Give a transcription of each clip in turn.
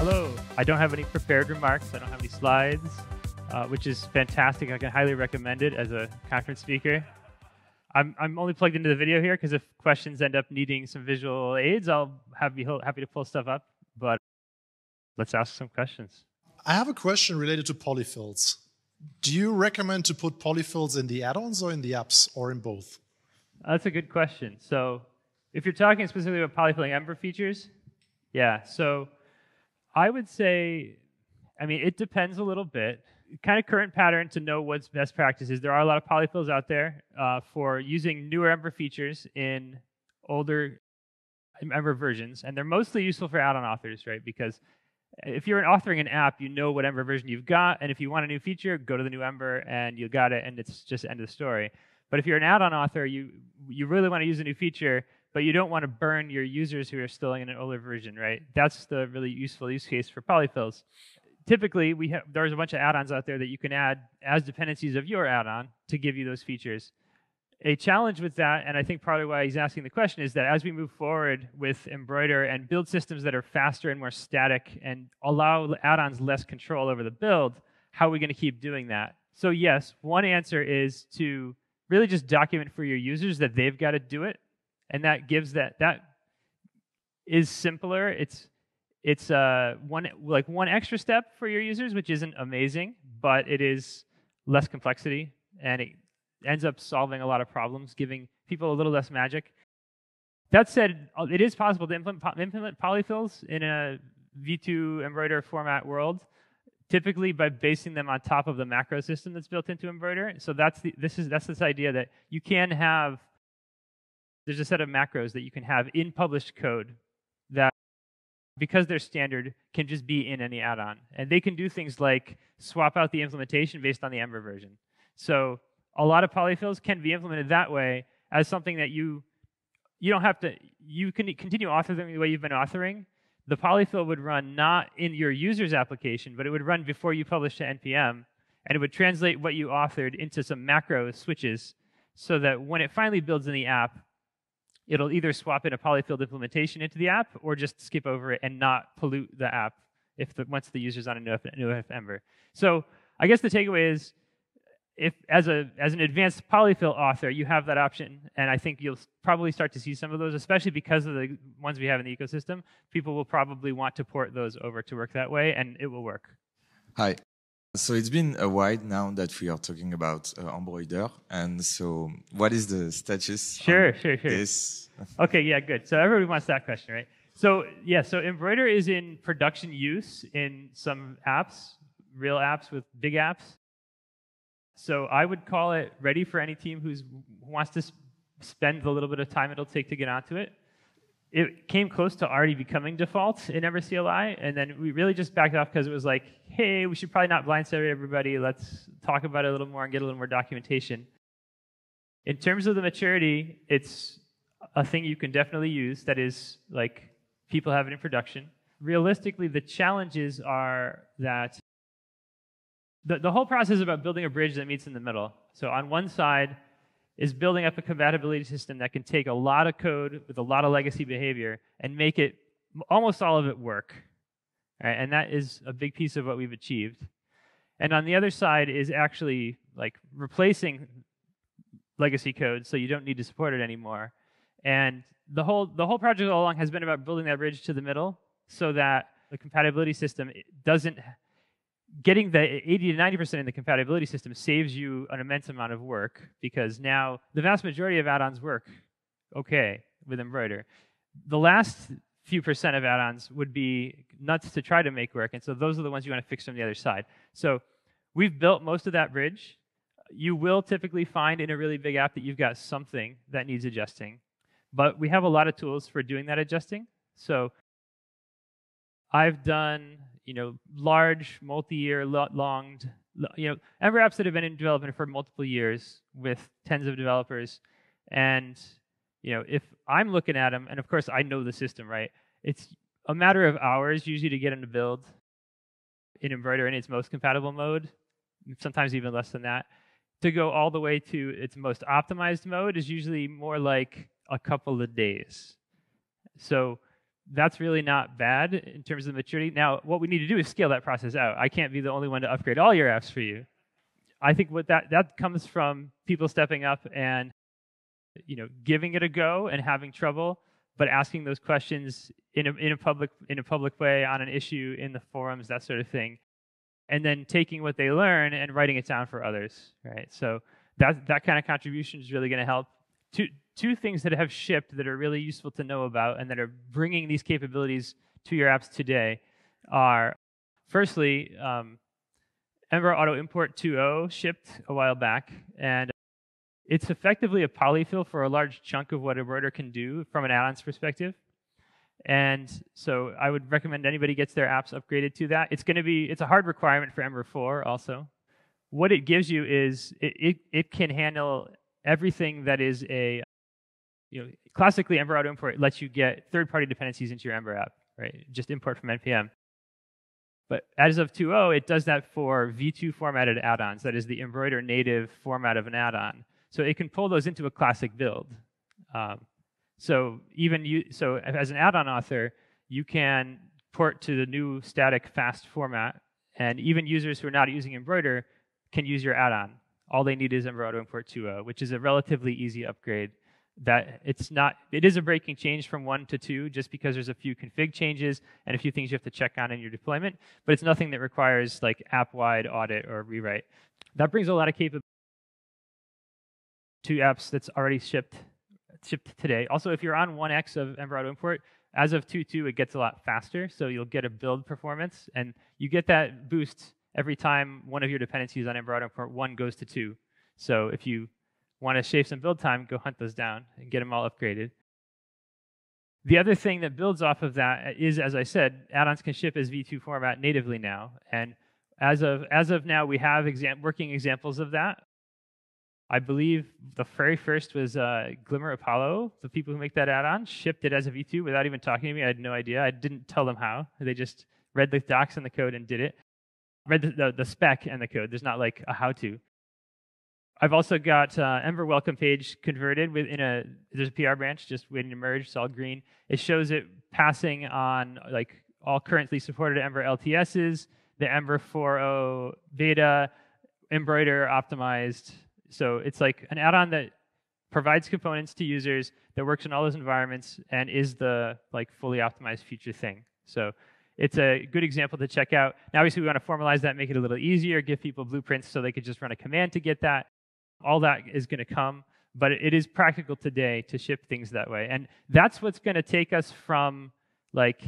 Hello. I don't have any prepared remarks. I don't have any slides, which is fantastic. I can highly recommend it as a conference speaker. I'm only plugged into the video here because if questions end up needing some visual aids, I'll be happy to pull stuff up. But let's ask some questions. I have a question related to polyfills. Do you recommend to put polyfills in the add-ons or in the apps or in both? That's a good question. So if you're talking specifically about polyfilling Ember features, yeah. So I would say, it depends a little bit. Kind of current pattern to know what's best practices. There are a lot of polyfills out there for using newer Ember features in older Ember versions, and they're mostly useful for add-on authors, right? Because if you're authoring an app, you know what Ember version you've got, and if you want a new feature, go to the new Ember, and you got it, and it's just the end of the story. But if you're an add-on author, you really want to use a new feature, but you don't want to burn your users who are still in an older version, right? That's the really useful use case for polyfills. Typically, there's a bunch of add-ons out there that you can add as dependencies of your add-on to give you those features. A challenge with that, and I think probably why he's asking the question, is that as we move forward with Embroider and build systems that are faster and more static and allow add-ons less control over the build, how are we going to keep doing that? So yes, one answer is to really just document for your users that they've got to do it, and that gives that is simpler. It's one extra step for your users, which isn't amazing, but it is less complexity, and it ends up solving a lot of problems, giving people a little less magic. That said, it is possible to implement polyfills in a V2 Embroider format world, typically by basing them on top of the macro system that's built into Embroider. So that's this idea that you can have, there's a set of macros that you can have in published code that, because they're standard, can just be in any add-on. And they can do things like swap out the implementation based on the Ember version. So a lot of polyfills can be implemented that way as something that you don't have to, you can continue authoring the way you've been authoring. The polyfill would run not in your user's application, but it would run before you publish to NPM, and it would translate what you authored into some macro switches so that when it finally builds in the app, it'll either swap in a polyfilled implementation into the app or just skip over it and not pollute the app once the user's on a new Ember. So I guess the takeaway is, if as an advanced polyfill author, you have that option, and I think you'll probably start to see some of those, especially because of the ones we have in the ecosystem. People will probably want to port those over to work that way, and it will work. Hi. So it's been a while now that we are talking about Embroider, and so what is the status? Sure. This? Okay, yeah, good. So everybody wants that question, right? So yeah, so Embroider is in production use in some apps, real apps with big apps. So I would call it ready for any team who wants to spend the little bit of time it'll take to get onto it. It came close to already becoming default in Ember CLI, and then we really just backed off because it was like, hey, we should probably not blindside everybody. Let's talk about it a little more and get a little more documentation. In terms of the maturity, it's a thing you can definitely use that is like people have it in production. Realistically, the challenges are that the whole process is about building a bridge that meets in the middle. So on one side is building up a compatibility system that can take a lot of code with a lot of legacy behavior and make it, almost all of it, work. Right? And that is a big piece of what we've achieved. And on the other side is actually like replacing legacy code so you don't need to support it anymore. And the whole project all along has been about building that bridge to the middle so that the compatibility system doesn't, getting the 80 to 90% in the compatibility system saves you an immense amount of work, because now the vast majority of add-ons work okay with Embroider. The last few percent of add-ons would be nuts to try to make work, and so those are the ones you want to fix from the other side. So we've built most of that bridge. You will typically find in a really big app that you've got something that needs adjusting, but we have a lot of tools for doing that adjusting. So I've done large, multi-year, longed, Ember apps that have been in development for multiple years with tens of developers. And, if I'm looking at them, and of course I know the system, right? It's a matter of hours usually to get them to build in Embroider in its most compatible mode, sometimes even less than that. To go all the way to its most optimized mode is usually more like a couple of days. So that's really not bad in terms of maturity. Now, what we need to do is scale that process out. I can't be the only one to upgrade all your apps for you. I think what that comes from people stepping up and giving it a go and having trouble, but asking those questions in a public way on an issue in the forums, that sort of thing, and then taking what they learn and writing it down for others, right? So that kind of contribution is really going to help. Two things that have shipped that are really useful to know about and that are bringing these capabilities to your apps today are, firstly, Ember Auto Import 2.0 shipped a while back, and it's effectively a polyfill for a large chunk of what Embroider can do from an add-ons perspective. And so I would recommend anybody gets their apps upgraded to that. It's a hard requirement for Ember 4 also. What it gives you is it can handle everything that is classically Ember Auto Import lets you get third-party dependencies into your Ember app, right? Just import from NPM. But as of 2.0, it does that for v2 formatted add-ons. That is the Embroider native format of an add-on. So it can pull those into a classic build. So as an add-on author, you can port to the new static fast format, and even users who are not using Embroider can use your add-on. All they need is Ember Auto Import 2.0, which is a relatively easy upgrade. It is a breaking change from 1 to 2 just because there's a few config changes and a few things you have to check on in your deployment, but it's nothing that requires like app-wide audit or rewrite. That brings a lot of capability to apps that's already shipped today. Also, if you're on 1x of Ember Auto Import, as of 2.2, it gets a lot faster, so you'll get a build performance, and you get that boost every time one of your dependencies on Ember Auto Import 1 goes to 2. So if you want to shave some build time, go hunt those down and get them all upgraded. The other thing that builds off of that is, as I said, add-ons can ship as v2 format natively now. And as of now, we have working examples of that. I believe the very first was Glimmer Apollo. The people who make that add-on shipped it as a v2 without even talking to me. I had no idea. I didn't tell them how. They just read the docs and the code and did it. Read the spec and the code. There's not like a how-to. I've also got Ember welcome page converted there's a PR branch just waiting to merge. It's all green. It shows it passing on like all currently supported Ember LTSs, the Ember 4.0 beta, Embroider optimized. So it's like an add-on that provides components to users that works in all those environments and is the like fully optimized future thing. So it's a good example to check out. Now, obviously, we want to formalize that, make it a little easier, give people blueprints so they could just run a command to get that. All that is going to come, but it is practical today to ship things that way. And that's what's going to take us from like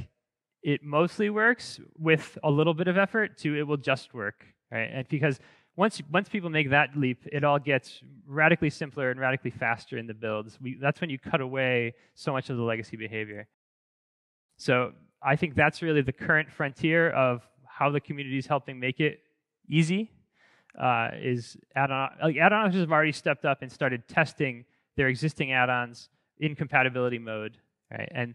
it mostly works with a little bit of effort to it will just work, right? And because once people make that leap, it all gets radically simpler and radically faster in the builds. That's when you cut away so much of the legacy behavior. So I think that's really the current frontier of how the community is helping make it easy. Is add-on authors have already stepped up and started testing their existing add-ons in compatibility mode, right? And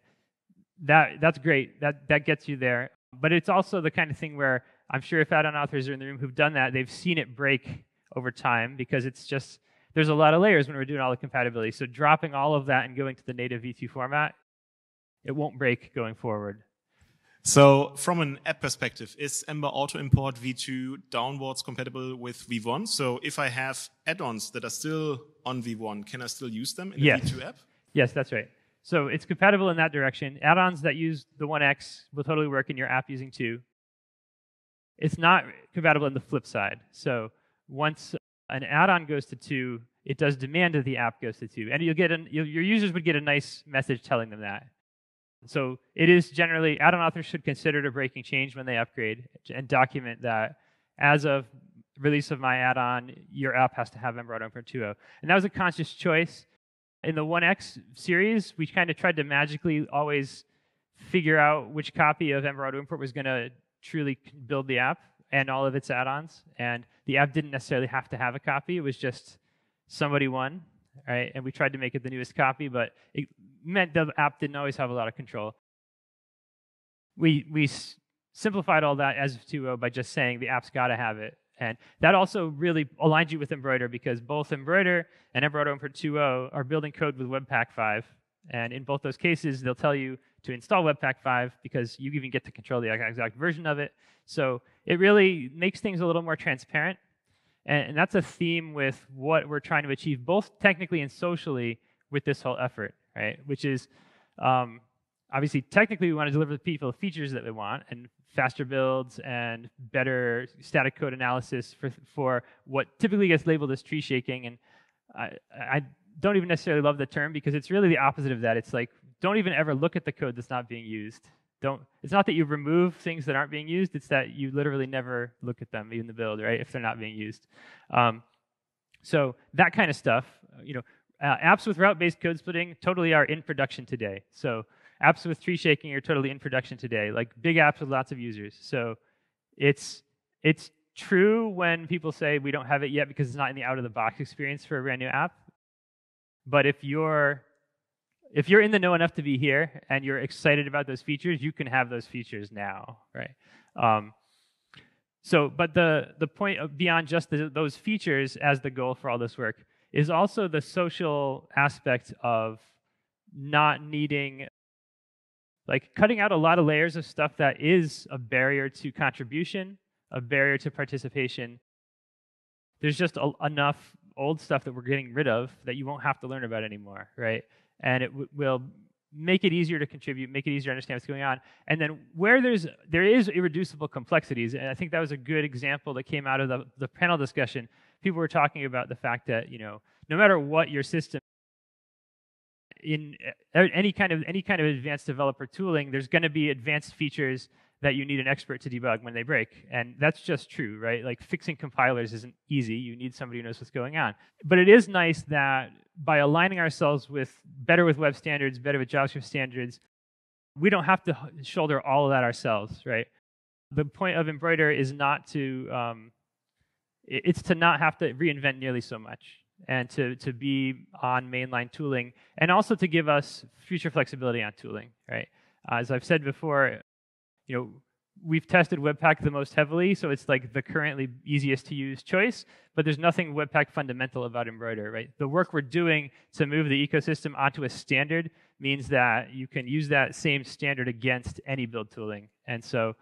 that's great. That gets you there. But it's also the kind of thing where I'm sure if add-on authors are in the room who've done that, they've seen it break over time because it's just there's a lot of layers when we're doing all the compatibility. So dropping all of that and going to the native v2 format, it won't break going forward. So from an app perspective, is Ember Auto Import v2 downwards compatible with v1? So if I have add-ons that are still on v1, can I still use them in a v2 app? Yes, that's right. So it's compatible in that direction. Add-ons that use the 1x will totally work in your app using 2. It's not compatible in the flip side. So once an add-on goes to 2, it does demand that the app goes to 2. And your users would get a nice message telling them that. So it is generally, add-on authors should consider it a breaking change when they upgrade and document that as of release of my add-on, your app has to have Ember Auto Import 2.0. And that was a conscious choice. In the 1x series, we kind of tried to magically always figure out which copy of Ember Auto Import was going to truly build the app and all of its add-ons. And the app didn't necessarily have to have a copy. It was just somebody won, right? And we tried to make it the newest copy, but it meant the app didn't always have a lot of control. We simplified all that as of 2.0 by just saying the app's got to have it. And that also really aligns you with Embroider because both Embroider and Ember Auto Import 2.0 are building code with Webpack 5. And in both those cases, they'll tell you to install Webpack 5 because you even get to control the exact version of it. So it really makes things a little more transparent. And that's a theme with what we're trying to achieve, both technically and socially, with this whole effort, right? Which is, obviously, technically, we want to deliver the people the features that they want, and faster builds and better static code analysis for what typically gets labeled as tree shaking. And I don't even necessarily love the term because it's really the opposite of that. It's like, don't even ever look at the code that's not being used. It's not that you remove things that aren't being used, it's that you literally never look at them, even the build, right, if they're not being used. So that kind of stuff, apps with route-based code splitting totally are in production today. So apps with tree shaking are totally in production today, like big apps with lots of users. So it's true when people say we don't have it yet because it's not in the out-of-the-box experience for a brand new app. But if you're in the know enough to be here and you're excited about those features, you can have those features now, right? But the point of beyond just those features as the goal for all this work is also the social aspect of not needing, like cutting out a lot of layers of stuff that is a barrier to contribution, a barrier to participation. There's just enough old stuff that we're getting rid of that you won't have to learn about anymore, right? And it will make it easier to contribute, make it easier to understand what's going on. And then where there is irreducible complexities, and I think that was a good example that came out of the panel discussion. People were talking about the fact that no matter what your system, in any kind of advanced developer tooling, there's going to be advanced features that you need an expert to debug when they break. And that's just true, right? Like fixing compilers isn't easy. You need somebody who knows what's going on. But it is nice that by aligning ourselves better with web standards, better with JavaScript standards, we don't have to shoulder all of that ourselves, right? The point of Embroider is not to, it's to not have to reinvent nearly so much and to be on mainline tooling, and also to give us future flexibility on tooling, right? As I've said before, we've tested Webpack the most heavily, so it's like the currently easiest to use choice, but there's nothing Webpack fundamental about Embroider, right? The work we're doing to move the ecosystem onto a standard means that you can use that same standard against any build tooling. And so,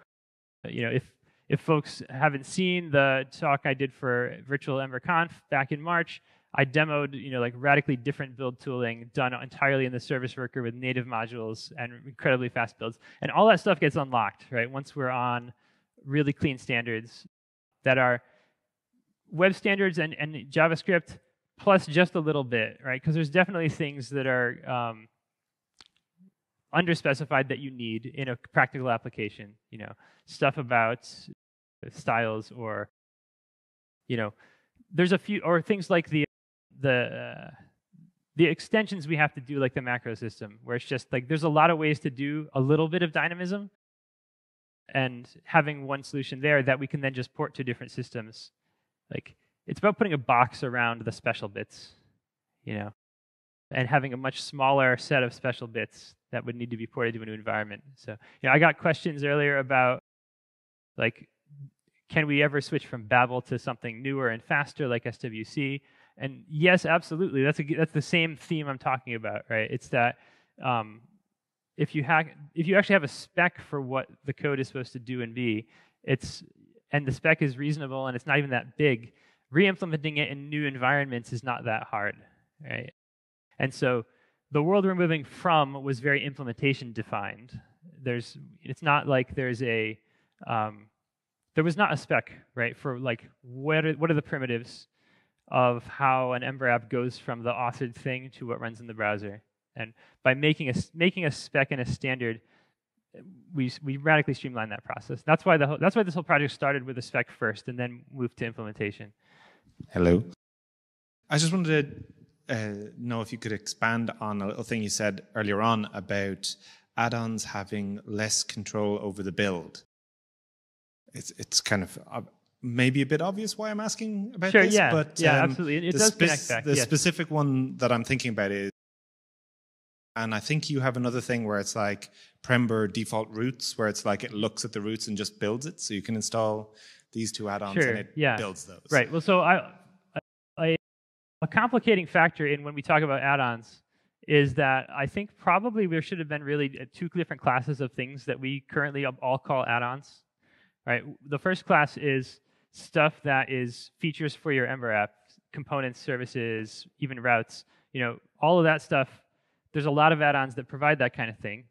if folks haven't seen the talk I did for Virtual EmberConf back in March, I demoed, like radically different build tooling done entirely in the service worker with native modules and incredibly fast builds. And all that stuff gets unlocked, right? Once we're on really clean standards that are web standards and JavaScript plus just a little bit, right? Because there's definitely things that are underspecified that you need in a practical application. Stuff about styles or, there's a few, or things like the extensions we have to do, like the macro system, where it's just like there's a lot of ways to do a little bit of dynamism, and having one solution there that we can then just port to different systems. Like it's about putting a box around the special bits, and having a much smaller set of special bits that would need to be ported to a new environment. So, I got questions earlier about like, can we ever switch from Babel to something newer and faster like SWC? And yes, absolutely. That's the same theme I'm talking about, right? It's that if you actually have a spec for what the code is supposed to do and be, and the spec is reasonable and it's not even that big, re-implementing it in new environments is not that hard, right? And so the world we're moving from was very implementation defined. It's not like there was not a spec, right, for like what are the primitives of how an Ember app goes from the authored thing to what runs in the browser. And by making a spec and a standard, we radically streamline that process. That's why this whole project started with a spec first and then moved to implementation. Hello. I just wanted to know if you could expand on a little thing you said earlier on about add-ons having less control over the build. It's kind of maybe a bit obvious why I'm asking about this, yeah, but absolutely. It does connect back. The specific one that I'm thinking about is, and I think you have another thing where it's like Prember default roots, where it's like it looks at the roots and just builds it, so you can install these two add-ons and it builds those. Right. Well, so a complicating factor in when we talk about add-ons is that I think probably there should have been really two different classes of things that we currently all call add-ons. Right? The first class is stuff that is features for your Ember app, components, services, even routes. All of that stuff. There's a lot of add-ons that provide that kind of thing.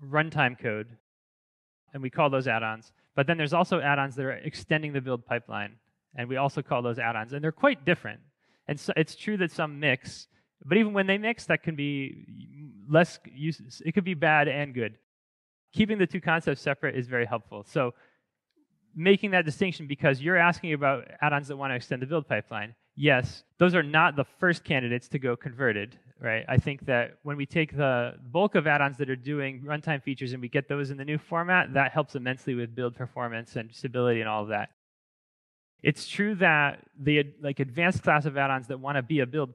Runtime code, and we call those add-ons. But then there's also add-ons that are extending the build pipeline, and we also call those add-ons. And they're quite different. And so it's true that some mix, but even when they mix, that can be less use. It could be bad and good. Keeping the two concepts separate is very helpful. So making that distinction, because you're asking about add-ons that want to extend the build pipeline. Yes, those are not the first candidates to go converted, right? I think that when we take the bulk of add-ons that are doing runtime features and we get those in the new format, that helps immensely with build performance and stability and all of that. It's true that the advanced class of add-ons that want to be a build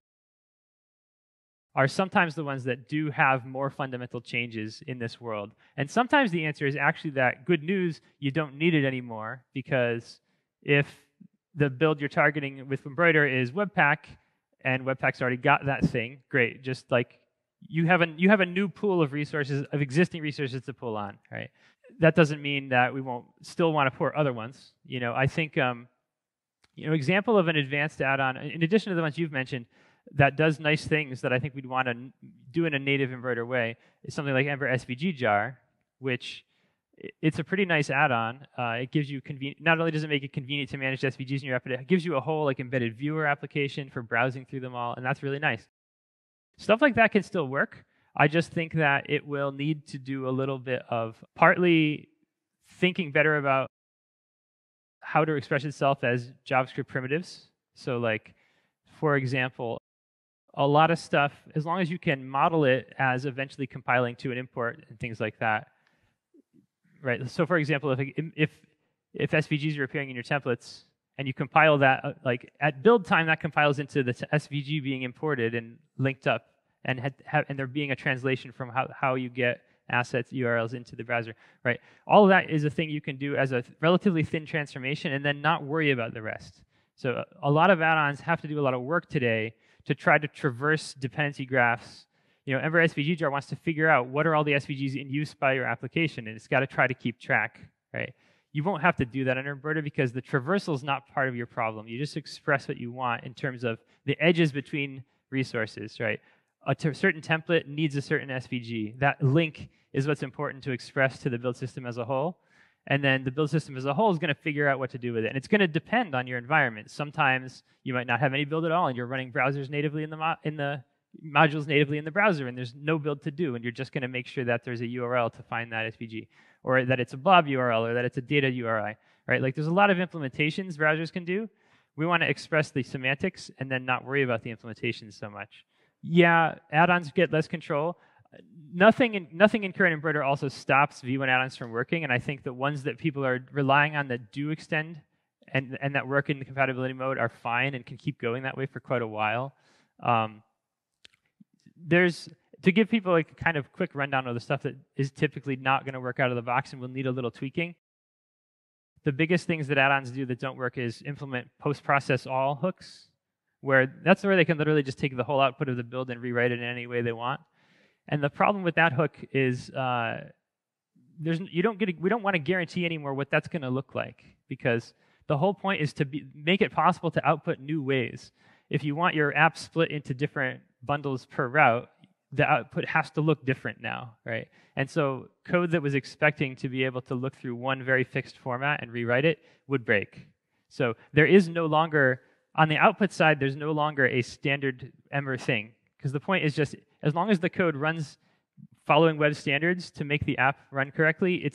are sometimes the ones that do have more fundamental changes in this world. And sometimes the answer is actually that good news, you don't need it anymore, because if the build you're targeting with Embroider is Webpack, and Webpack's already got that thing, great. Just like you have a new pool of resources, of existing resources to pull on, right? That doesn't mean that we won't still want to port other ones. I think example of an advanced add-on, in addition to the ones you've mentioned, that does nice things that I think we'd want to do in a native Embroider way is something like Ember SVG jar, which it's a pretty nice add-on. It gives you not only does it make it convenient to manage SVGs in your app, but it gives you a whole embedded viewer application for browsing through them all, and that's really nice. Stuff like that can still work. I just think that it will need to do a little bit of partly thinking better about how to express itself as JavaScript primitives. So for example, a lot of stuff, as long as you can model it as eventually compiling to an import and things like that, right? So for example, if SVGs are appearing in your templates and you compile that, at build time, that compiles into the SVG being imported and linked up, and there being a translation from how you get assets, URLs into the browser, right? All of that is a thing you can do as a relatively thin transformation and then not worry about the rest. So a lot of add-ons have to do a lot of work today to try to traverse dependency graphs. Ember SVG jar wants to figure out what are all the SVGs in use by your application, and it's got to try to keep track, right? You won't have to do that in Embroider because the traversal is not part of your problem. You just express what you want in terms of the edges between resources, right? A certain template needs a certain SVG. That link is what's important to express to the build system as a whole. And then the build system as a whole is going to figure out what to do with it. And it's going to depend on your environment. Sometimes you might not have any build at all, and you're running browsers natively in the modules natively in the browser, and there's no build to do, and you're just going to make sure that there's a URL to find that SVG, or that it's a blob URL, or that it's a data URI, right? There's a lot of implementations browsers can do. We want to express the semantics and then not worry about the implementations so much. Yeah, add-ons get less control. Nothing in current Embroider also stops V1 add-ons from working, and I think the ones that people are relying on that do extend and that work in the compatibility mode are fine and can keep going that way for quite a while. To give people a kind of quick rundown of the stuff that is typically not going to work out of the box and will need a little tweaking. The biggest things that add-ons do that don't work is implement post-process all hooks, where that's where they can literally just take the whole output of the build and rewrite it in any way they want. And the problem with that hook is we don't want to guarantee anymore what that's going to look like, because the whole point is to make it possible to output new ways. If you want your app split into different bundles per route, the output has to look different now, right? And so code that was expecting to be able to look through one very fixed format and rewrite it would break. So there is no longer, on the output side, there's no longer a standard Ember thing, because the point is just, as long as the code runs following web standards to make the app run correctly,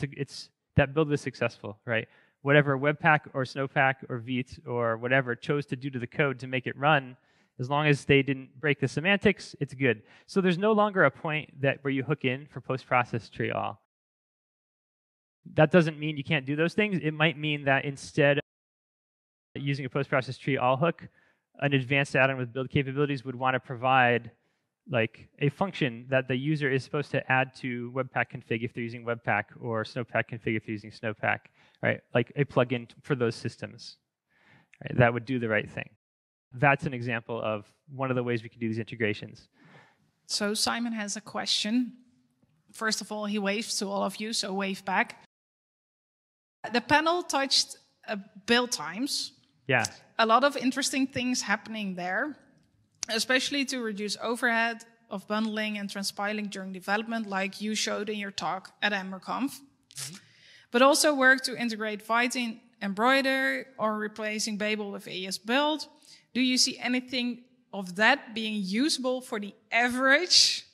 that build was successful, right? Whatever Webpack or Snowpack or Vite or whatever chose to do to the code to make it run, as long as they didn't break the semantics, it's good. So there's no longer a point where you hook in for post-process tree all. That doesn't mean you can't do those things. It might mean that instead of using a post-process tree all hook, an advanced add-on with build capabilities would want to provide a function that the user is supposed to add to Webpack config if they're using Webpack, or Snowpack config if they're using Snowpack, right? Like a plugin for those systems, right? That would do the right thing. That's an example of one of the ways we can do these integrations. So Simon has a question. First of all, he waves to all of you, so wave back. The panel touched build times. Yeah. A lot of interesting things happening there, especially to reduce overhead of bundling and transpiling during development, like you showed in your talk at EmberConf. But also work to integrate Vite in Embroider or replacing Babel with AES Build. Do you see anything of that being usable for the average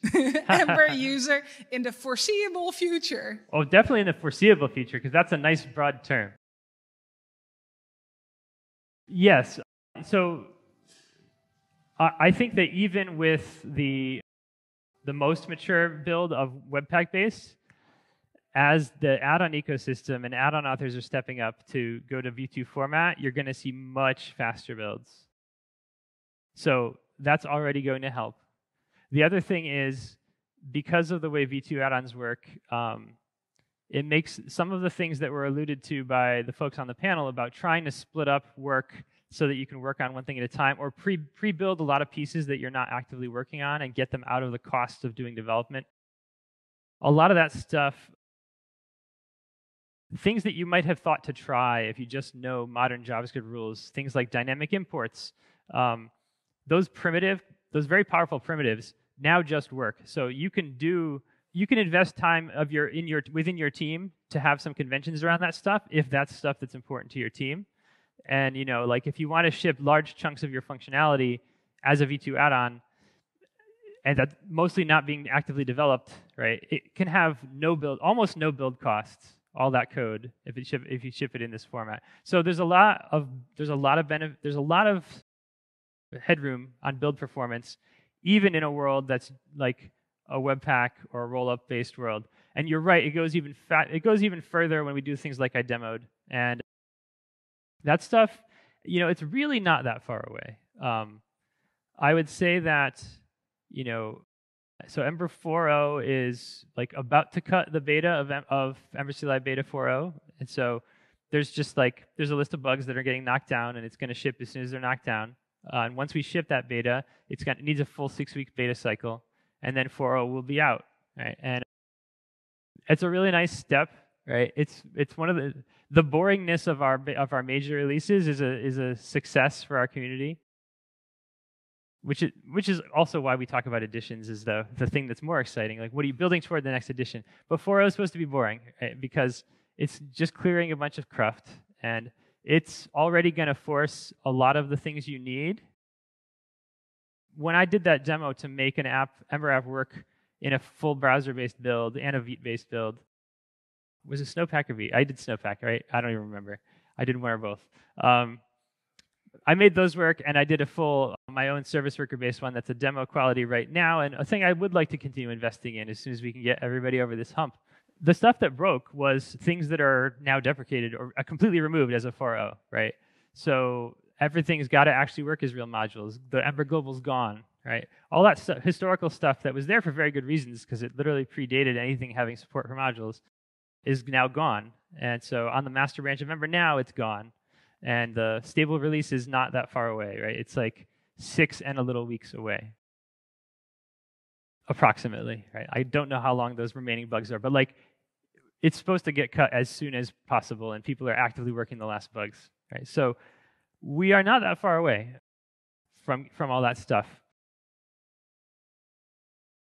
Ember user in the foreseeable future? Oh, definitely in the foreseeable future, because that's a nice broad term. Yes. So I think that even with the most mature build of Webpack base, as the add-on ecosystem and add-on authors are stepping up to go to V2 format, you're going to see much faster builds. So that's already going to help. The other thing is, because of the way V2 add-ons work, it makes some of the things that were alluded to by the folks on the panel about trying to split up work so that you can work on one thing at a time, or pre-build a lot of pieces that you're not actively working on and get them out of the cost of doing development. A lot of that stuff, things that you might have thought to try if you just know modern JavaScript rules, things like dynamic imports, those very powerful primitives now just work. So you can invest time within your team to have some conventions around that stuff if that's stuff that's important to your team. And like if you want to ship large chunks of your functionality as a V2 add-on, and that's mostly not being actively developed, right? It can have almost no build costs, all that code, if you ship it in this format. So there's a lot of headroom on build performance, even in a world that's like a Webpack or a roll-up based world. And you're right, it goes even further when we do things like I demoed. And that stuff, it's really not that far away. I would say that, so Ember 4.0 is like about to cut the beta of Ember CLI Beta 4.0. And so there's a list of bugs that are getting knocked down, and it's going to ship as soon as they're knocked down. And once we ship that beta, it needs a full 6-week beta cycle, and then 4.0 will be out, right? And it's a really nice step, right? It's one of the boringness of our major releases is a success for our community, which is also why we talk about editions is the thing that's more exciting. Like, what are you building toward the next edition? But 4.0 is supposed to be boring, right? Because it's just clearing a bunch of cruft, and it's already going to force a lot of the things you need. When I did that demo to make an Ember app work in a full browser-based build and a Vite-based build, was it Snowpack or Vite? I did Snowpack, right? I don't even remember. I did one or both. I made those work, and I did my own service worker-based one that's a demo quality right now, and a thing I would like to continue investing in as soon as we can get everybody over this hump. The stuff that broke was things that are now deprecated or completely removed as a 4.0, right? So everything's got to actually work as real modules. The Ember Global's gone, right? All that historical stuff that was there for very good reasons, because it literally predated anything having support for modules, is now gone. And so on the master branch of Ember now, it's gone. And the stable release is not that far away, right? It's like 6 and a little weeks away, approximately, right? I don't know how long those remaining bugs are, but like it's supposed to get cut as soon as possible, and people are actively working the last bugs, right? So we are not that far away from all that stuff.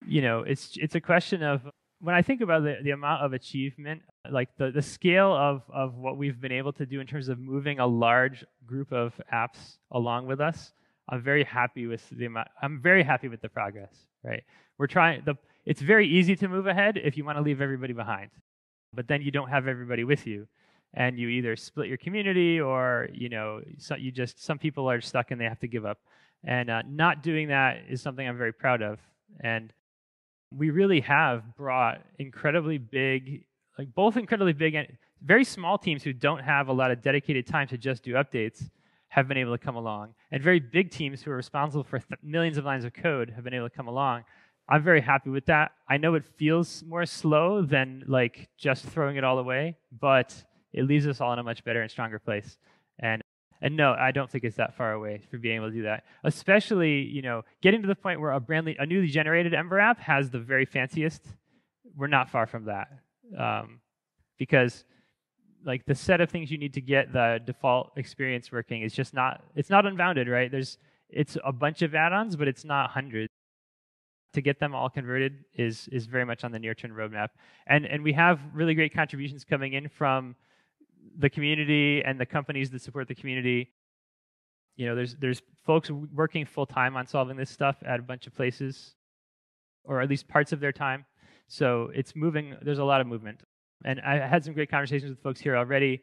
It's a question of, when I think about the amount of achievement, like the scale of what we've been able to do in terms of moving a large group of apps along with us, I'm very happy with the progress, right? It's very easy to move ahead if you want to leave everybody behind, but then you don't have everybody with you, and you either split your community or some people are stuck and they have to give up, and not doing that is something I'm very proud of. And we really have brought incredibly big and very small teams who don't have a lot of dedicated time to just do updates have been able to come along, and very big teams who are responsible for millions of lines of code have been able to come along. I'm very happy with that. I know it feels more slow than like just throwing it all away, but it leaves us all in a much better and stronger place. And And no, I don't think it's that far away for being able to do that. Especially, getting to the point where a newly generated Ember app has the very fanciest. We're not far from that, because like the set of things you need to get the default experience working is just not. It's not unbounded, right? It's a bunch of add-ons, but it's not hundreds. To get them all converted is very much on the near-term roadmap, and we have really great contributions coming in from the community and the companies that support the community. There's folks working full time on solving this stuff at a bunch of places, or at least parts of their time. So it's moving. There's a lot of movement, and I had some great conversations with folks here already,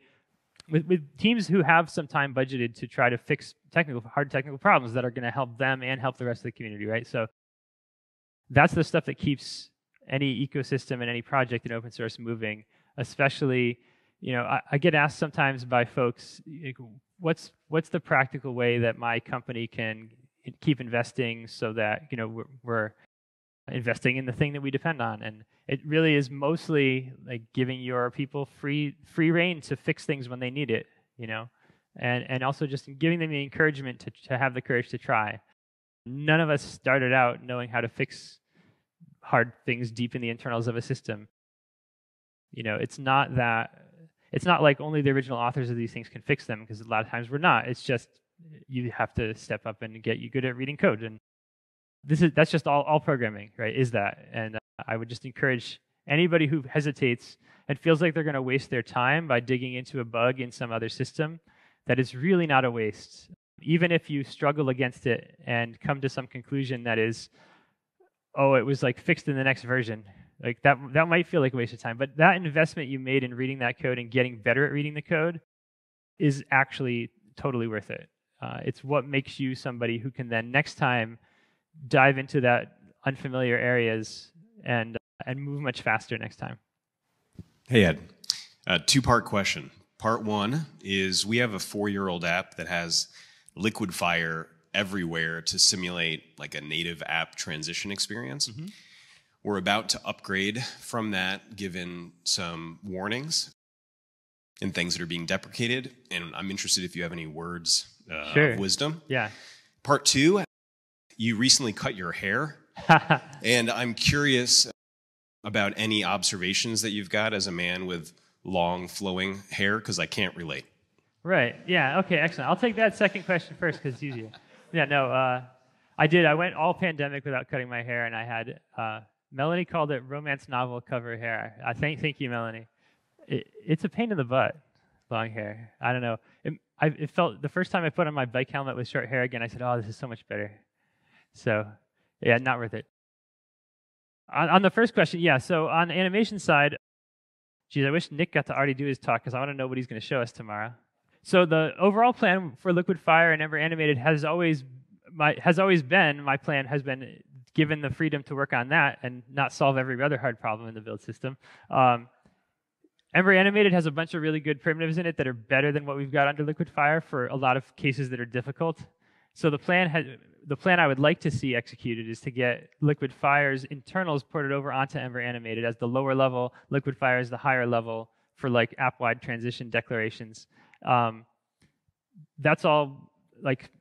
with teams who have some time budgeted to try to fix hard technical problems that are going to help them and help the rest of the community. Right. So that's the stuff that keeps any ecosystem and any project in open source moving, especially. I get asked sometimes by folks, what's the practical way that my company can keep investing so that we're investing in the thing that we depend on? And it really is mostly like giving your people free reign to fix things when they need it, and also just giving them the encouragement to have the courage to try. None of us started out knowing how to fix hard things deep in the internals of a system. It's not like only the original authors of these things can fix them, because a lot of times we're not. It's just you have to step up and get you good at reading code, and that's just all programming, right? Is that? And I would just encourage anybody who hesitates and feels like they're going to waste their time by digging into a bug in some other system, that it's really not a waste. Even if you struggle against it and come to some conclusion that is, oh, it was like fixed in the next version. Like that might feel like a waste of time, but that investment you made in reading that code and getting better at reading the code is actually totally worth it. It's what makes you somebody who can then next time dive into that unfamiliar areas and move much faster next time. Hey, Ed. Two-part question. Part one is we have a 4-year-old app that has liquid fire everywhere to simulate like a native app transition experience. Mm-hmm. We're about to upgrade from that, given some warnings and things that are being deprecated. And I'm interested if you have any words of wisdom. Yeah. Part two, you recently cut your hair. And I'm curious about any observations that you've got as a man with long flowing hair, because I can't relate. Right. Yeah. Okay. Excellent. I'll take that second question first because it's easier. Yeah. No. I did. I went all pandemic without cutting my hair, and I had. Melanie called it romance novel cover hair. Thank you, Melanie. It's a pain in the butt, long hair. I don't know. It felt the first time I put on my bike helmet with short hair again. I said, "Oh, this is so much better." So, yeah, not worth it. On the first question, yeah. So on the animation side, geez, I wish Nick got to already do his talk because I want to know what he's going to show us tomorrow. So the overall plan for Liquid Fire and Ember Animated has always been my plan has been given the freedom to work on that and not solve every other hard problem in the build system. Ember Animated has a bunch of really good primitives in it that are better than what we've got under Liquid Fire for a lot of cases that are difficult. So the plan I would like to see executed is to get Liquid Fire's internals ported over onto Ember Animated as the lower level, Liquid Fire is the higher level for like app-wide transition declarations. That's all like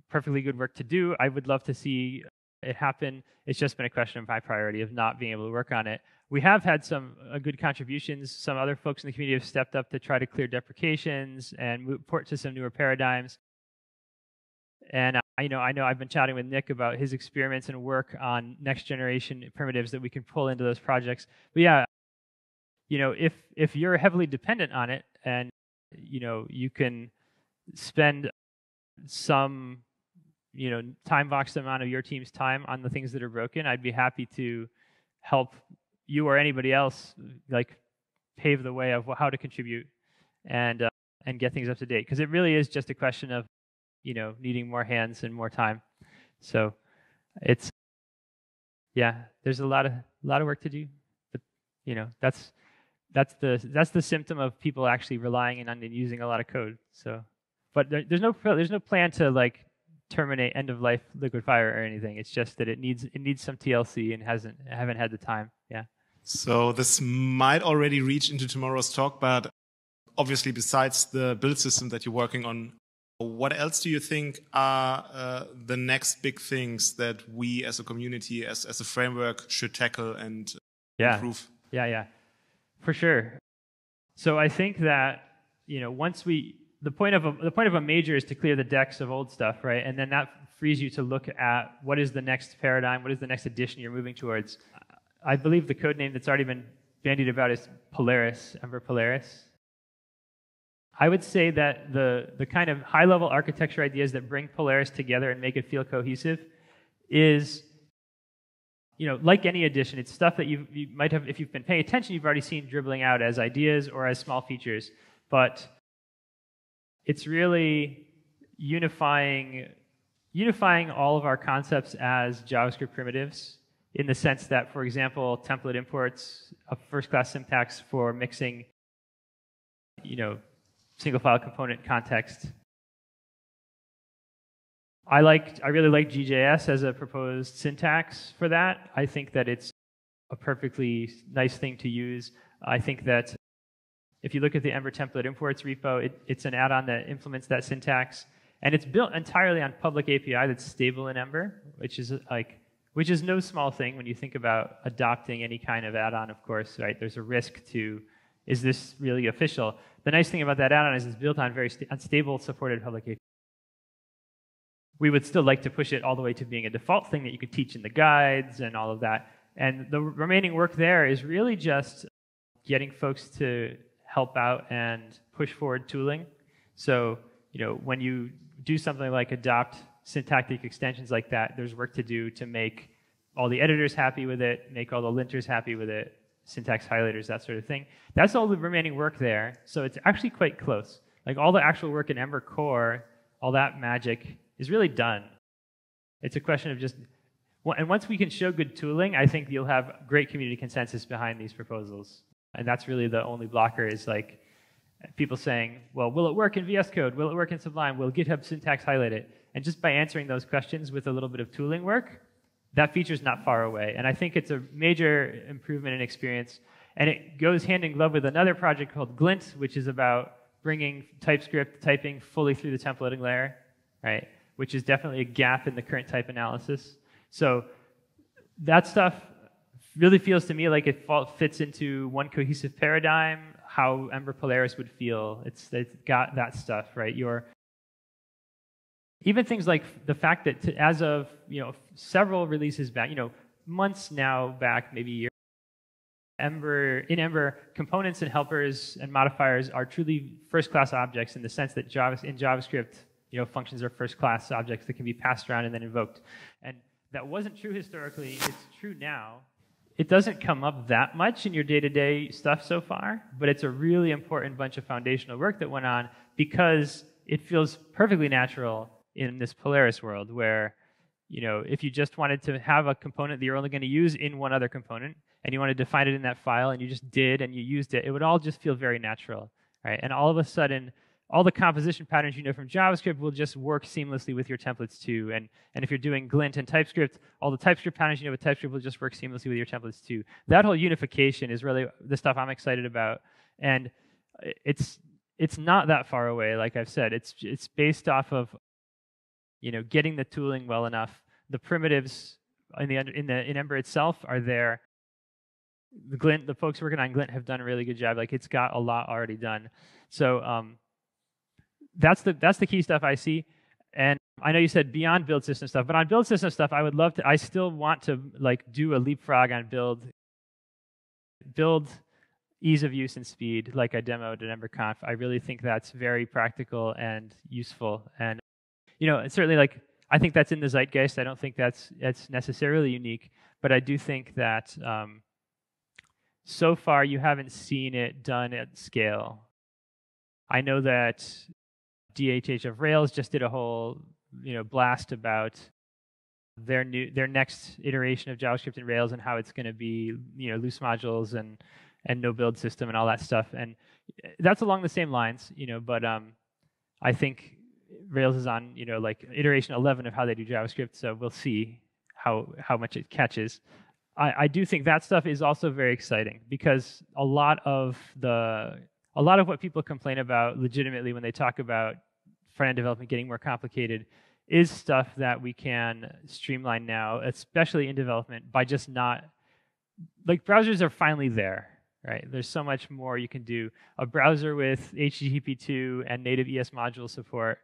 perfectly good work to do. I would love to see it happen. It's just been a question of my priority of not being able to work on it. We have had some good contributions. Some other folks in the community have stepped up to try to clear deprecations and port to some newer paradigms. And I know I've been chatting with Nick about his experiments and work on next generation primitives that we can pull into those projects. But yeah, if you're heavily dependent on it and you can spend some time boxed amount of your team's time on the things that are broken, I'd be happy to help you or anybody else like pave the way of how to contribute and get things up to date, because it really is just a question of needing more hands and more time. So it's there's a lot of work to do, but that's the symptom of people actually relying on and using a lot of code. So, but there's no plan to like terminate end of life Liquid Fire or anything. It's just that it needs some TLC and haven't had the time. Yeah. So this might already reach into tomorrow's talk, but obviously besides the build system that you're working on What else do you think are the next big things that we as a community, as a framework, should tackle and improve? Yeah, for sure. So I think that once the point of a major is to clear the decks of old stuff, right? And then that frees you to look at what is the next paradigm, what is the next edition you're moving towards. I believe the code name that's already been bandied about is Polaris, Ember Polaris. I would say that the kind of high-level architecture ideas that bring Polaris together and make it feel cohesive is, like any edition, it's stuff that you might have, if you've been paying attention, you've already seen dribbling out as ideas or as small features. But it's really unifying all of our concepts as JavaScript primitives in the sense that, for example, template imports, a first-class syntax for mixing, single file component context. I really like GJS as a proposed syntax for that. I think that it's a perfectly nice thing to use. I think that if you look at the Ember template imports repo, it's an add-on that implements that syntax, and it's built entirely on public API that's stable in Ember, which is no small thing when you think about adopting any kind of add-on. Of course, right? There's a risk to, is this really official? The nice thing about that add-on is it's built on very unstable supported public API. We would still like to push it all the way to being a default thing that you could teach in the guides and all of that. And the remaining work there is really just getting folks to help out and push forward tooling. So, when you do something like adopt syntactic extensions like that, there's work to do to make all the editors happy with it, make all the linters happy with it, syntax highlighters, that sort of thing. That's all the remaining work there. So it's actually quite close. Like all the actual work in Ember Core, all that magic is really done. It's a question of just, and once we can show good tooling, I think you'll have great community consensus behind these proposals. And that's really the only blocker is like people saying, well, will it work in VS Code? Will it work in Sublime? Will GitHub syntax highlight it? And just by answering those questions with a little bit of tooling work, that feature's not far away. And I think it's a major improvement in experience. And it goes hand in glove with another project called Glint, which is about bringing TypeScript typing fully through the templating layer, right? Which is definitely a gap in the current type analysis. So that stuff really feels to me like it fits into one cohesive paradigm, how Ember Polaris would feel. It's got that stuff, right? Even things like the fact that as of several releases back, months now back, maybe a year, in Ember, components and helpers and modifiers are truly first-class objects in the sense that in JavaScript, functions are first-class objects that can be passed around and then invoked. And that wasn't true historically. It's true now. It doesn't come up that much in your day-to-day stuff so far, but it's a really important bunch of foundational work that went on because it feels perfectly natural in this Polaris world where, if you just wanted to have a component that you're only going to use in one other component and you want to define it in that file and you just did and you used it, it would all just feel very natural, right? And all of a sudden, all the composition patterns from JavaScript will just work seamlessly with your templates too. And if you're doing Glint and TypeScript, all the TypeScript patterns with TypeScript will just work seamlessly with your templates too. That whole unification is really the stuff I'm excited about. And it's not that far away, like I've said. It's based off of getting the tooling well enough. The primitives in Ember itself are there. The folks working on Glint have done a really good job. Like it's got a lot already done. So that's the key stuff I see. And I know you said beyond build system stuff, but on build system stuff, I still want to do a leapfrog on build ease of use and speed, like I demoed at EmberConf. I really think that's very practical and useful. And it's certainly I think that's in the zeitgeist. I don't think that's necessarily unique, but I do think that so far you haven't seen it done at scale. I know that DHH of Rails just did a whole blast about their next iteration of JavaScript in Rails and how it's going to be loose modules and no build system and all that stuff. And that's along the same lines, but I think Rails is on iteration 11 of how they do JavaScript, so we'll see how much it catches. I do think that stuff is also very exciting because a lot of what people complain about legitimately when they talk about front-end development getting more complicated is stuff that we can streamline now, especially in development, by just not, like browsers are finally there, right? There's so much more you can do. A browser with HTTP2 and native ES module support,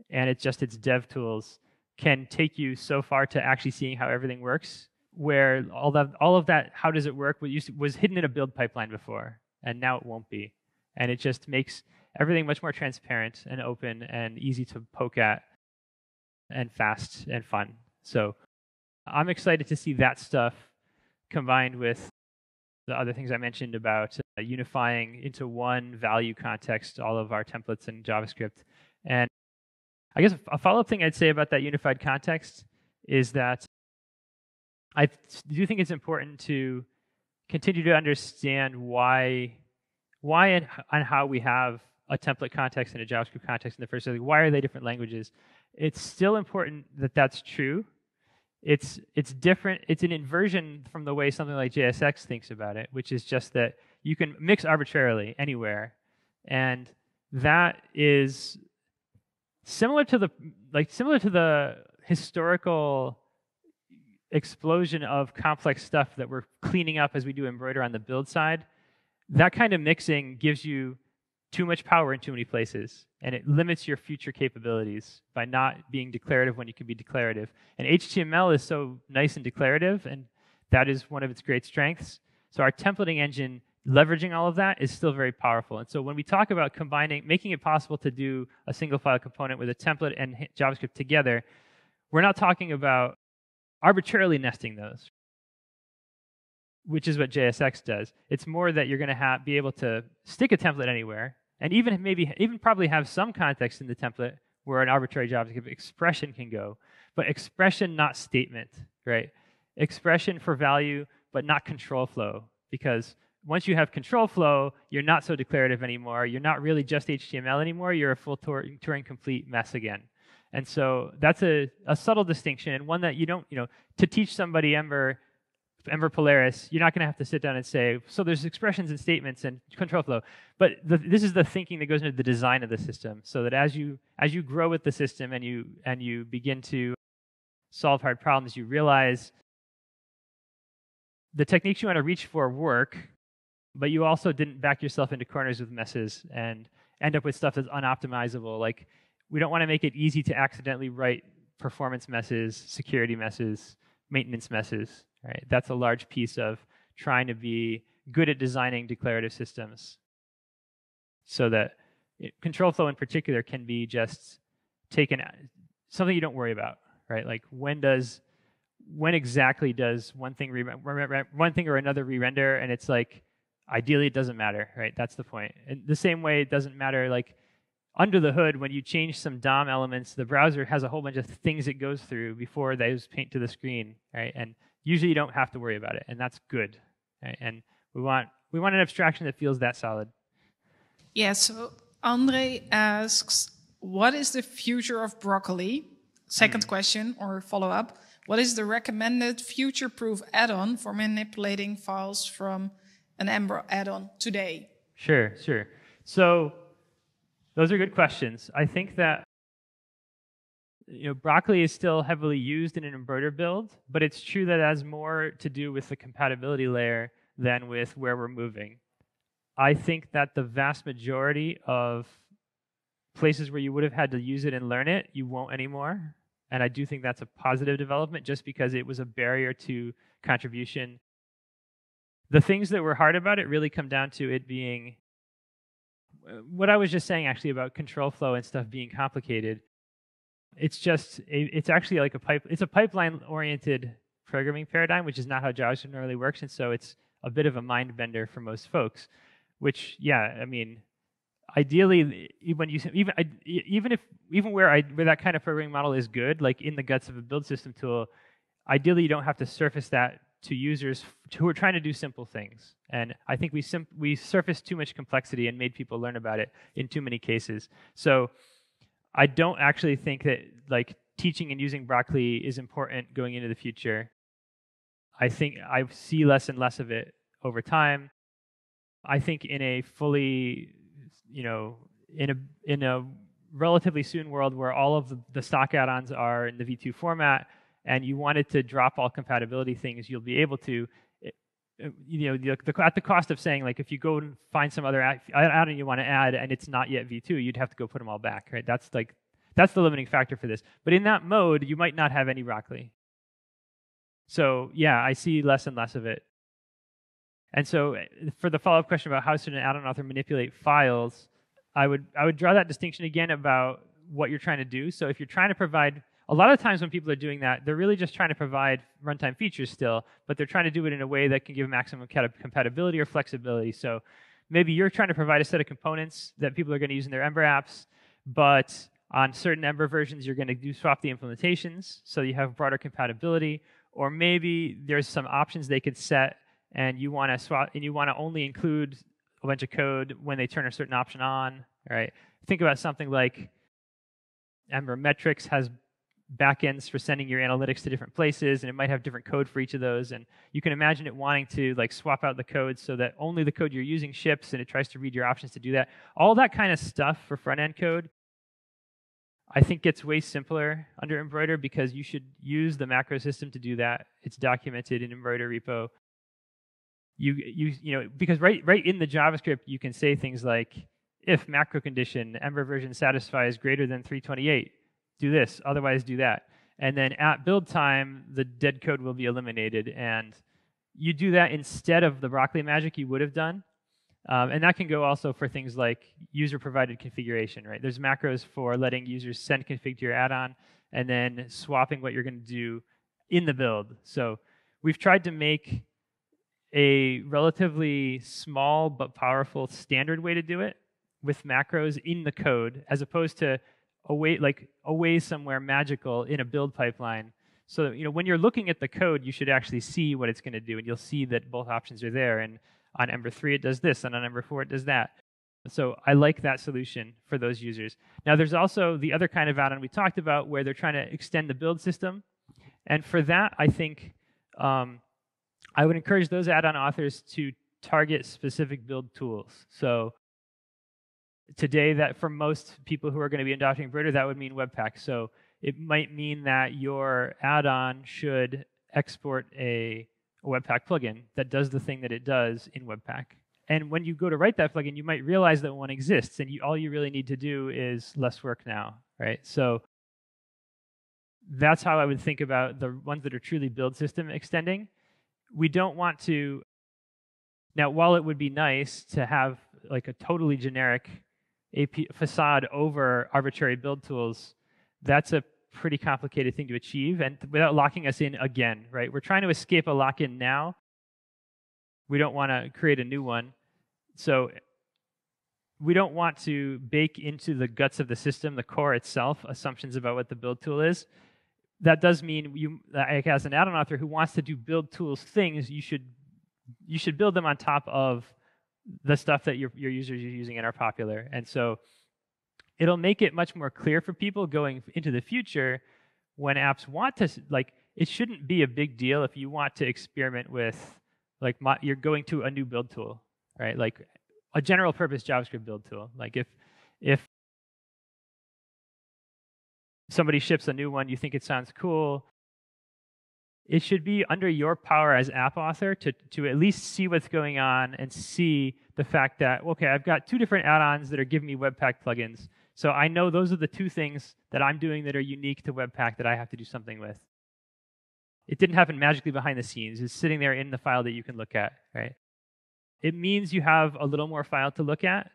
and it's dev tools, can take you so far to actually seeing how everything works, where all of that, how does it work, was hidden in a build pipeline before, and now it won't be. And it just makes everything much more transparent and open and easy to poke at and fast and fun. So I'm excited to see that stuff combined with the other things I mentioned about unifying into one value context all of our templates in JavaScript. And I guess a follow-up thing I'd say about that unified context is that I do think it's important to continue to understand why and how we have a template context and a JavaScript context in the first place. Why are they different languages? It's still important that that's true. It's different. It's an inversion from the way something like JSX thinks about it, which is just that you can mix arbitrarily anywhere, and that is similar to the historical explosion of complex stuff that we're cleaning up as we do Embroider on the build side. That kind of mixing gives you too much power in too many places, and it limits your future capabilities by not being declarative when you can be declarative. And HTML is so nice and declarative, and that is one of its great strengths. So our templating engine, leveraging all of that, is still very powerful. And so when we talk about making it possible to do a single file component with a template and JavaScript together, we're not talking about arbitrarily nesting those, which is what JSX does. It's more that you're going to be able to stick a template anywhere, and even probably have some context in the template where an arbitrary JavaScript expression can go, but expression, not statement, right? Expression for value, but not control flow, because once you have control flow, you're not so declarative anymore. You're not really just HTML anymore. You're a full Turing complete mess again. And so that's a subtle distinction, and one that you don't, to teach somebody Ember Polaris, you're not going to have to sit down and say, so there's expressions and statements and control flow. But this is the thinking that goes into the design of the system, so that as you grow with the system and you begin to solve hard problems, you realize the techniques you want to reach for work, but you also didn't back yourself into corners with messes and end up with stuff that's unoptimizable. Like, we don't want to make it easy to accidentally write performance messes, security messes, maintenance messes. Right? That's a large piece of trying to be good at designing declarative systems, so that control flow in particular can be just taken, something you don't worry about, right? Like when exactly does one thing or another re-render, and it's like, ideally it doesn't matter, right? That's the point. And the same way it doesn't matter, like under the hood, when you change some DOM elements, the browser has a whole bunch of things it goes through before those paint to the screen, right? And usually you don't have to worry about it, and that's good. Right? And we want an abstraction that feels that solid. Yeah, so Andre asks, what is the future of Broccoli? Second question or follow-up. What is the recommended future-proof add-on for manipulating files from an Ember add-on today? Sure. So those are good questions. I think that Broccoli is still heavily used in an Embroider build, but it's true that it has more to do with the compatibility layer than with where we're moving. I think that the vast majority of places where you would have had to use it and learn it, you won't anymore. And I do think that's a positive development, just because it was a barrier to contribution. The things that were hard about it really come down to it being what I was just saying, actually, about control flow and stuff being complicated. It's actually like it's a pipeline-oriented programming paradigm, which is not how JavaScript normally works, and so it's a bit of a mind bender for most folks. Which, yeah, I mean, ideally, when you even where that kind of programming model is good, like in the guts of a build system tool, ideally you don't have to surface that to users who are trying to do simple things. And I think we surfaced too much complexity and made people learn about it in too many cases. So I don't actually think that like teaching and using Broccoli is important going into the future. I think I see less and less of it over time. I think in a fully, in a relatively soon world where all of the stock add-ons are in the V2 format, and you wanted to drop all compatibility things, you'll be able to. At the cost of saying, like, if you go and find some other add-on you want to add and it's not yet V2, you'd have to go put them all back, right? That's the limiting factor for this. But in that mode, you might not have any Rockley. So yeah, I see less and less of it. And so for the follow-up question about how should an add-on author manipulate files, I would draw that distinction again about what you're trying to do. So if you're trying to provide, a lot of times when people are doing that, they're really just trying to provide runtime features still, but they're trying to do it in a way that can give maximum compatibility or flexibility. So maybe you're trying to provide a set of components that people are going to use in their Ember apps, but on certain Ember versions, you're going to swap the implementations so you have broader compatibility. Or maybe there's some options they could set, and you want to swap, and you want to only include a bunch of code when they turn a certain option on. Right? Think about something like Ember Metrics has backends for sending your analytics to different places, and it might have different code for each of those. And you can imagine it wanting to like swap out the code so that only the code you're using ships, and it tries to read your options to do that. All that kind of stuff for front-end code, I think, gets way simpler under Embroider, because you should use the macro system to do that. It's documented in Embroider repo. Because right in the JavaScript, you can say things like, if macro condition Ember version satisfies greater than 328, do this, otherwise do that. And then at build time, the dead code will be eliminated. And you do that instead of the Rockley magic you would have done. And that can go also for things like user-provided configuration, right? There's macros for letting users send config to your add-on and then swapping what you're going to do in the build. So we've tried to make a relatively small but powerful standard way to do it with macros in the code, as opposed to away somewhere magical in a build pipeline. So when you're looking at the code, you should actually see what it's going to do, and you'll see that both options are there. And on Ember 3, it does this, and on Ember 4, it does that. So I like that solution for those users. Now, there's also the other kind of add-on we talked about where they're trying to extend the build system. And for that, I think I would encourage those add-on authors to target specific build tools. So today, that for most people who are going to be adopting Embroider, that would mean Webpack. So it might mean that your add-on should export a Webpack plugin that does the thing that it does in Webpack. And when you go to write that plugin, you might realize that one exists, and all you really need to do is less work now, right? So that's how I would think about the ones that are truly build system extending. We don't want to, now while it would be nice to have like a totally generic AP facade over arbitrary build tools, that's a pretty complicated thing to achieve, and without locking us in again, right? We're trying to escape a lock-in now. We don't want to create a new one. So we don't want to bake into the guts of the system, the core itself, assumptions about what the build tool is. That does mean you, as an add-on author who wants to do build tools things, you should build them on top of the stuff that your users are using and are popular. And so it'll make it much more clear for people going into the future when apps want to, like, it shouldn't be a big deal if you want to experiment with, like, you're going to a new build tool, right? Like a general purpose JavaScript build tool. Like if somebody ships a new one, you think it sounds cool, it should be under your power as app author to at least see what's going on and see the fact that, okay, I've got two different add-ons that are giving me Webpack plugins. So I know those are the two things that I'm doing that are unique to Webpack that I have to do something with. It didn't happen magically behind the scenes. It's sitting there in the file that you can look at, right? It means you have a little more file to look at,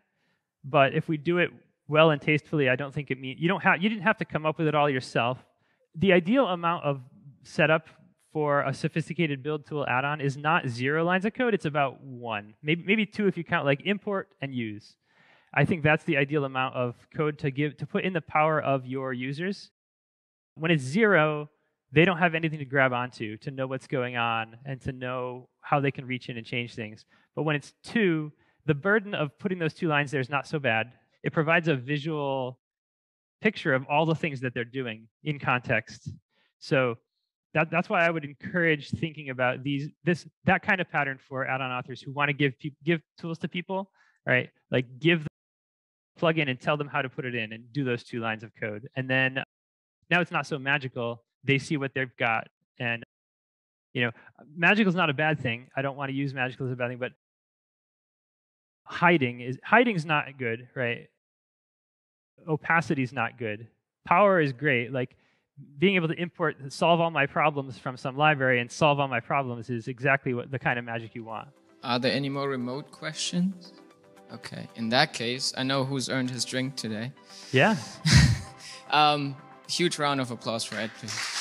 but if we do it well and tastefully, I don't think it means you didn't have to come up with it all yourself. The ideal amount of setup for a sophisticated build tool add-on is not 0 lines of code. It's about 1, maybe 2 if you count like import and use. I think that's the ideal amount of code to put in the power of your users. When it's 0, they don't have anything to grab onto to know what's going on and to know how they can reach in and change things. But when it's 2, the burden of putting those 2 lines there is not so bad. It provides a visual picture of all the things that they're doing in context. So that's why I would encourage thinking about that kind of pattern for add-on authors who want to give tools to people, right? Like give them plug in and tell them how to put it in and do those 2 lines of code. And then now it's not so magical. They see what they've got. And, magical is not a bad thing. I don't want to use magical as a bad thing, but hiding's not good, right? Opacity is not good. Power is great. Like being able to solve all my problems from some library and solve all my problems is exactly the kind of magic you want. Are there any more remote questions? Okay. In that case, I know who's earned his drink today. Yeah. Huge round of applause for Ed, please.